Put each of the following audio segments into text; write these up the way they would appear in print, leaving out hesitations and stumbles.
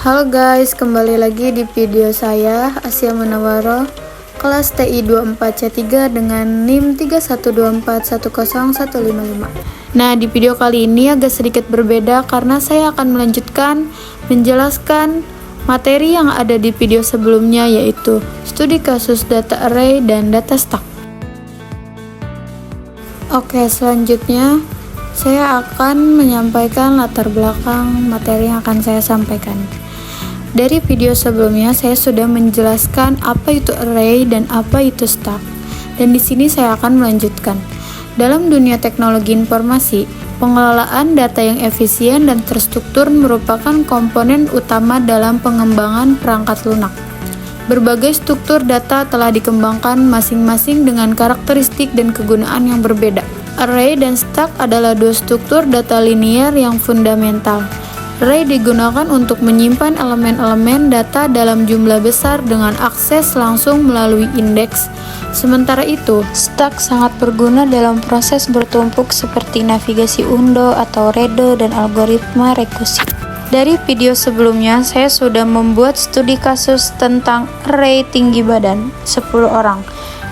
Halo guys, kembali lagi di video saya Asia Munawwaroh kelas TI 24C3 dengan NIM 3124101155. Nah, di video kali ini agak sedikit berbeda karena saya akan melanjutkan menjelaskan materi yang ada di video sebelumnya, yaitu studi kasus data array dan data stack. Oke, selanjutnya saya akan menyampaikan latar belakang materi yang akan saya sampaikan. Dari video sebelumnya saya sudah menjelaskan apa itu array dan apa itu stack. Dan di sini saya akan melanjutkan. Dalam dunia teknologi informasi, pengelolaan data yang efisien dan terstruktur merupakan komponen utama dalam pengembangan perangkat lunak. Berbagai struktur data telah dikembangkan masing-masing dengan karakteristik dan kegunaan yang berbeda. Array dan stack adalah dua struktur data linear yang fundamental. Array digunakan untuk menyimpan elemen-elemen data dalam jumlah besar dengan akses langsung melalui indeks. Sementara itu, stack sangat berguna dalam proses bertumpuk seperti navigasi undo atau redo dan algoritma rekursi. Dari video sebelumnya, saya sudah membuat studi kasus tentang array tinggi badan 10 orang.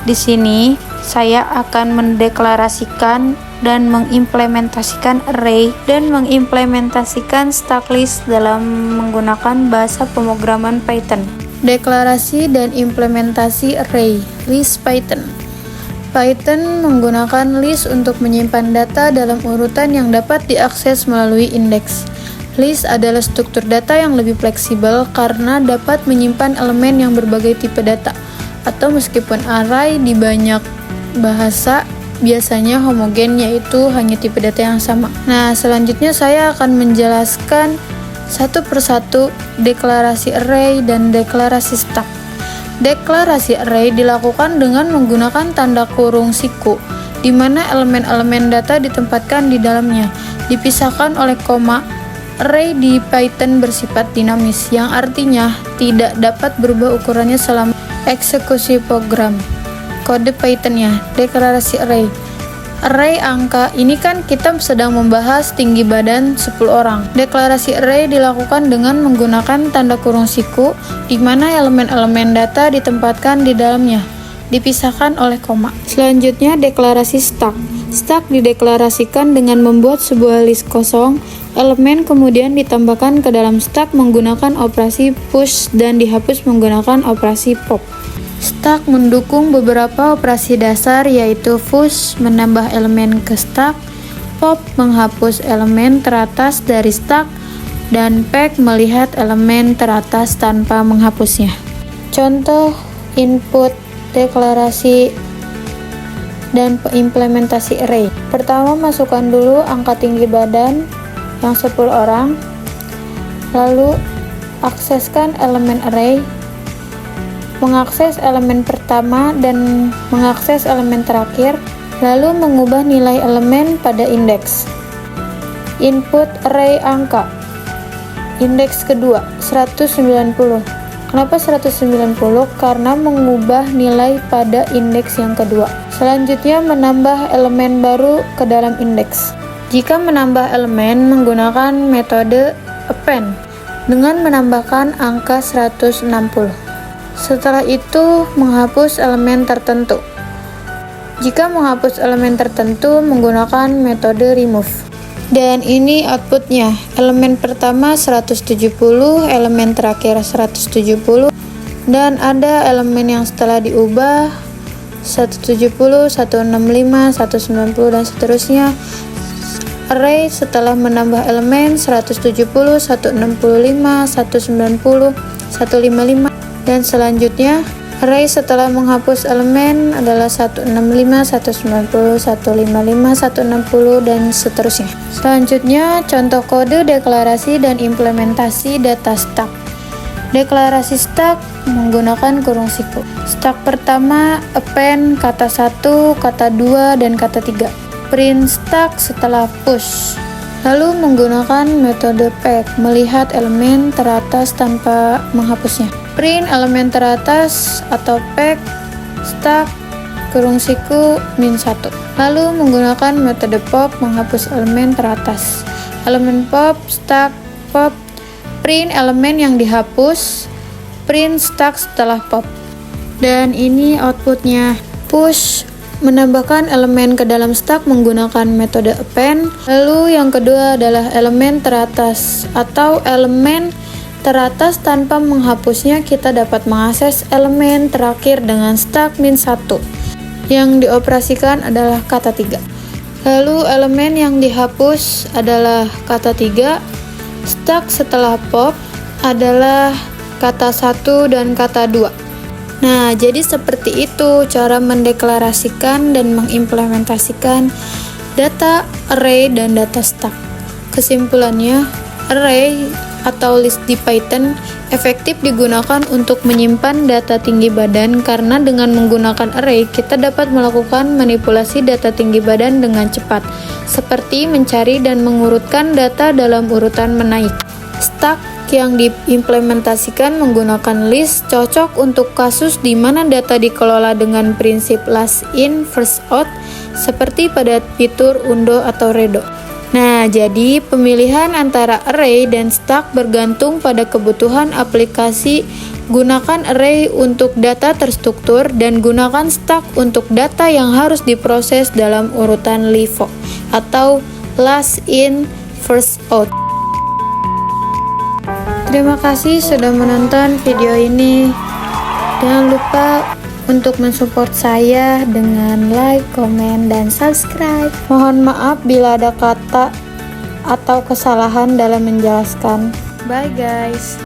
Di sini, saya akan mendeklarasikan dan mengimplementasikan array dan mengimplementasikan stack list dalam menggunakan bahasa pemrograman Python. Deklarasi dan implementasi array list Python. Python menggunakan list untuk menyimpan data dalam urutan yang dapat diakses melalui indeks. List adalah struktur data yang lebih fleksibel karena dapat menyimpan elemen yang berbagai tipe data. Atau meskipun array di banyak bahasa biasanya homogen, yaitu hanya tipe data yang sama. Nah, selanjutnya saya akan menjelaskan satu persatu deklarasi array dan deklarasi stack. Deklarasi array dilakukan dengan menggunakan tanda kurung siku, di mana elemen-elemen data ditempatkan di dalamnya, dipisahkan oleh koma. Array di Python bersifat dinamis, yang artinya tidak dapat berubah ukurannya selama eksekusi program. Kode Python-nya, deklarasi array. Array angka, ini kan kita sedang membahas tinggi badan 10 orang. Deklarasi array dilakukan dengan menggunakan tanda kurung siku, di mana elemen-elemen data ditempatkan di dalamnya, dipisahkan oleh koma. Selanjutnya, deklarasi stack. Stack dideklarasikan dengan membuat sebuah list kosong. Elemen kemudian ditambahkan ke dalam stack menggunakan operasi push dan dihapus menggunakan operasi pop. Stack mendukung beberapa operasi dasar, yaitu push menambah elemen ke stack, pop menghapus elemen teratas dari stack, dan pack melihat elemen teratas tanpa menghapusnya. Contoh input deklarasi dan implementasi array. Pertama, masukkan dulu angka tinggi badan yang 10 orang, lalu akseskan elemen array, mengakses elemen pertama dan mengakses elemen terakhir, lalu mengubah nilai elemen pada indeks. Input array angka. Indeks kedua 190. Kenapa 190? Karena mengubah nilai pada indeks yang kedua. Selanjutnya, menambah elemen baru ke dalam indeks. Jika menambah elemen menggunakan metode append dengan menambahkan angka 160. Setelah itu, menghapus elemen tertentu. Jika menghapus elemen tertentu menggunakan metode remove. Dan ini outputnya. Elemen pertama 170, elemen terakhir 170, dan ada elemen yang setelah diubah 170, 165, 190, dan seterusnya. Array setelah menambah elemen 170, 165, 190, 155, dan selanjutnya array setelah menghapus elemen adalah 165, 190, 155, 160, dan seterusnya. Selanjutnya, contoh kode deklarasi dan implementasi data stack. Deklarasi stack menggunakan kurung siku. Stack pertama append kata 1, kata 2, dan kata 3. Print stack setelah push. Lalu menggunakan metode pack, melihat elemen teratas tanpa menghapusnya. Print elemen teratas atau pack stack kurung siku -1. Lalu menggunakan metode pop, menghapus elemen teratas. Elemen pop, stack, pop, print elemen yang dihapus, print stack setelah pop. Dan ini outputnya. Push menambahkan elemen ke dalam stack menggunakan metode append. Lalu yang kedua adalah elemen teratas atau elemen teratas tanpa menghapusnya kita dapat mengakses elemen terakhir dengan stack -1. Yang dioperasikan adalah kata 3. Lalu elemen yang dihapus adalah kata 3. Stack setelah pop adalah kata 1 dan kata 2. Nah, jadi seperti itu cara mendeklarasikan dan mengimplementasikan data array dan data stack. Kesimpulannya, array atau list di Python efektif digunakan untuk menyimpan data tinggi badan karena dengan menggunakan array kita dapat melakukan manipulasi data tinggi badan dengan cepat, seperti mencari dan mengurutkan data dalam urutan menaik. Stack yang diimplementasikan menggunakan list cocok untuk kasus di mana data dikelola dengan prinsip last in first out seperti pada fitur Undo atau Redo. Nah, jadi pemilihan antara array dan stack bergantung pada kebutuhan aplikasi. Gunakan array untuk data terstruktur dan gunakan stack untuk data yang harus diproses dalam urutan LIFO atau last in first out. Terima kasih sudah menonton video ini. Jangan lupa untuk mensupport saya dengan like, komen, dan subscribe. Mohon maaf bila ada kata atau kesalahan dalam menjelaskan. Bye guys.